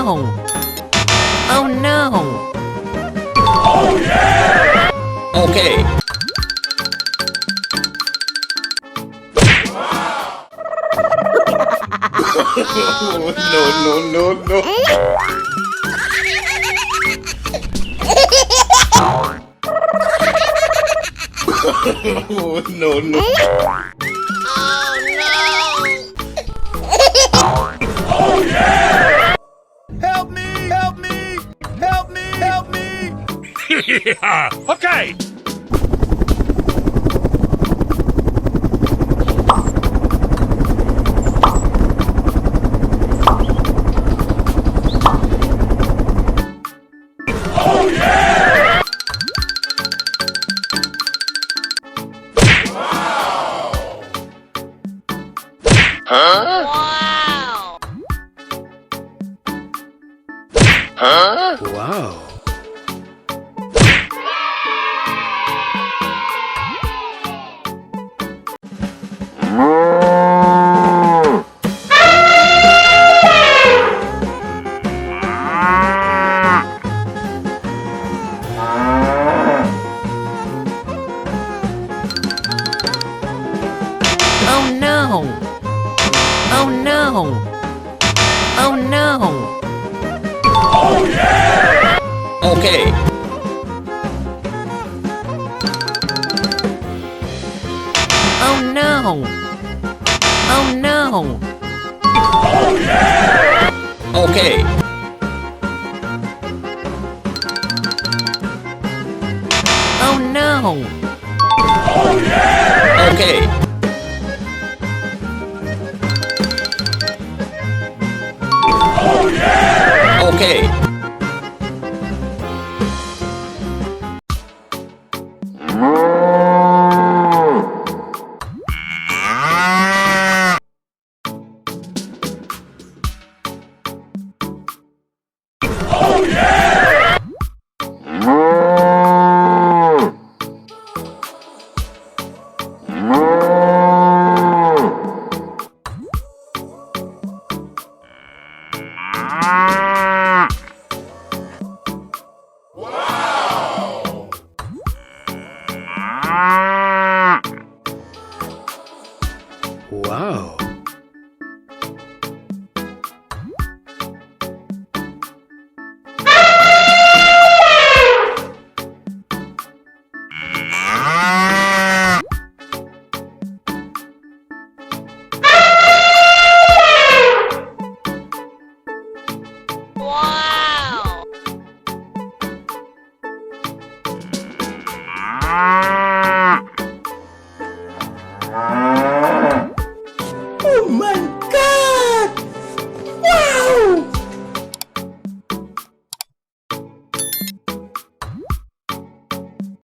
no! Oh no! Oh yeah! Okay. No. No. Oh yeah! Help me! Help me! Help me! Help me! Yeah. Okay. Oh yeah! Wow! Oh no! Oh no! Oh no! Oh yeah! Okay. Oh no! Oh no! Oh yeah! Okay. Oh no! Oh yeah! Okay. Oh yeah! Okay. Oh yeah! Wow!